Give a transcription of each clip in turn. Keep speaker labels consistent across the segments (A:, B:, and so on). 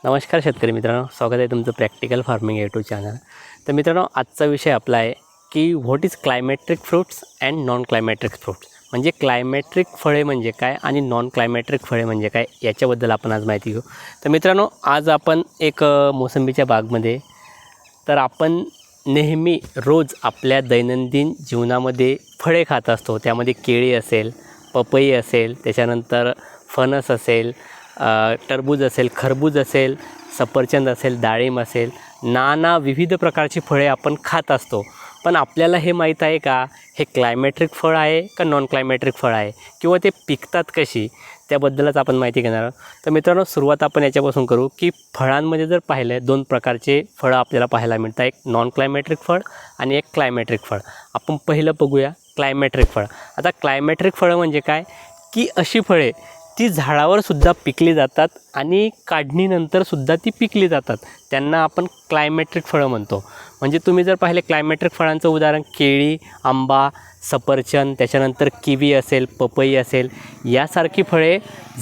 A: नमस्कार शेतकरी मित्रांनो, स्वागत आहे तुमचं प्रॅक्टिकल फार्मिंग यूट्यूब चॅनल। तर मित्रांनो, आजचा विषय आपला आहे की what is climacteric fruits and non climacteric fruits. म्हणजे क्लायमॅट्रिक फळे म्हणजे काय आणि नॉन क्लायमॅट्रिक फळे म्हणजे काय याच्याबद्दल आपण आज माहिती घेऊ। तर मित्रांनो, आज आपण एक मोसंबीच्या बागमध्ये तर आपण नेहमी रोज आपल्या दैनंदिन जीवनामध्ये फळे खात असतो। त्यामध्ये केळी असेल, पपई असेल, त्याच्यानंतर फणस असेल, टरबूज असेल, खरबूज असेल, सफरचंद असेल, डाळिंब असेल, नाना विविध प्रकारची फळे आपण खात असतो। पण आपल्याला हे माहीत आहे का हे क्लायमॅट्रिक फळ आहे का नॉन क्लायमॅट्रिक फळ आहे किंवा ते पिकतात कशी, त्याबद्दलच आपण माहिती घेणार आहोत। तर मित्रांनो, सुरुवात आपण याच्यापासून करू की फळांमध्ये जर पाहिलं दोन प्रकारचे फळं आपल्याला पाहायला मिळतात, एक नॉन क्लायमॅट्रिक फळ आणि एक क्लायमॅट्रिक फळ। आपण पहिलं बघूया क्लायमॅट्रिक फळ। आता क्लायमॅट्रिक फळं म्हणजे काय की अशी फळे ती झाडावर सुद्धा पिकली जातात आणि काढणीनंतर सुद्धा ती पिकली जातात, त्यांना आपण क्लायमॅट्रिक फळं म्हणतो। म्हणजे तुम्ही जर पाहिले क्लायमॅट्रिक फळांचं उदाहरण केळी, आंबा, सफरचंद, त्याच्यानंतर किवी असेल, पपई असेल, यासारखी फळे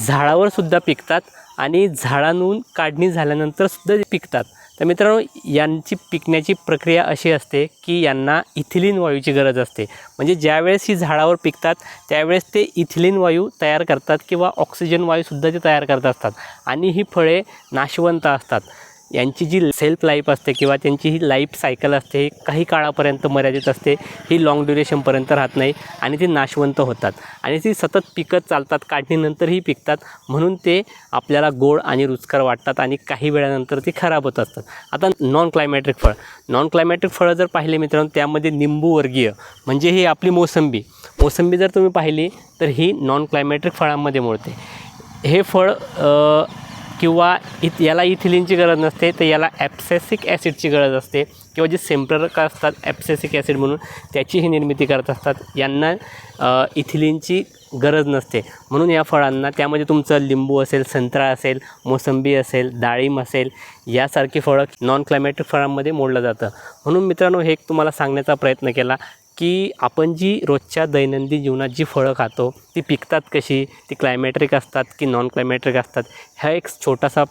A: झाडावर सुद्धा पिकतात आणि झाडांहून काढणी झाल्यानंतर सुद्धा पिकतात। तर मित्रांनो, यांची पिकण्याची प्रक्रिया अशी असते की यांना इथिलीन वायूची गरज असते। म्हणजे ज्यावेळेस ही झाडावर पिकतात त्यावेळेस ते इथिलीन वायू तयार करतात किंवा ऑक्सिजन वायूसुद्धा ते तयार करत असतात आणि ही फळे नाशवंत असतात। यांची जी सेल्फ लाईफ असते किंवा त्यांची ही लाईफ सायकल असते ही काही काळापर्यंत मर्यादित असते, ही लाँग ड्युरेशनपर्यंत राहत नाही आणि ती नाशवंत होतात आणि ती सतत पिकत चालतात, काढणीनंतरही पिकतात, म्हणून ते आपल्याला गोड आणि रुचकर वाटतात आणि काही वेळानंतर ती खराब होत असतात। आता नॉन क्लायमॅट्रिक फळं जर पाहिले मित्रांनो, त्यामध्ये निंबूवर्गीय म्हणजे ही आपली मोसंबी जर तुम्ही पाहिली तर ही नॉन क्लायमॅट्रिक फळांमध्ये मोडते। हे फळ किंवा याला इथिलीनची गरज नसते, तर याला ॲब्सिसिक ॲसिडची गरज असते किंवा जे सेम्प्ररक असतात ॲब्सिसिक ॲसिड म्हणून त्याचीही निर्मिती करत असतात, यांना इथिलीनची गरज नसते। म्हणून या फळांना त्यामध्ये तुमचं लिंबू असेल, संत्रा असेल, मोसंबी असेल, डाळिंब असेल, यासारखी फळं नॉन क्लायमॅट्रिक फळांमध्ये मोडलं जातं। म्हणून मित्रांनो, हे एक तुम्हाला सांगण्याचा प्रयत्न केला की आपण जी रोजच्या दैनंदिन जीवनात जी फळं खातो ती पिकतात कशी, ती क्लायमॅट्रिक असतात की नॉन क्लायमॅट्रिक असतात, हा एक छोटासा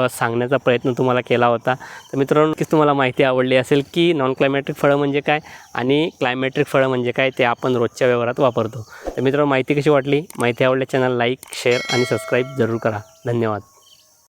A: सांगण्याचा प्रयत्न तुम्हाला केला होता। तर मित्रांनो, नक्कीच तुम्हाला माहिती आवडली असेल की नॉन क्लायमॅट्रिक फळं म्हणजे काय आणि क्लायमॅट्रिक फळं म्हणजे काय ते आपण रोजच्या व्यवहारात वापरतो। तर मित्रांनो, माहिती कशी वाटली? माहिती आवडल्यास चॅनल लाईक, शेअर आणि सबस्क्राईब जरूर करा। धन्यवाद।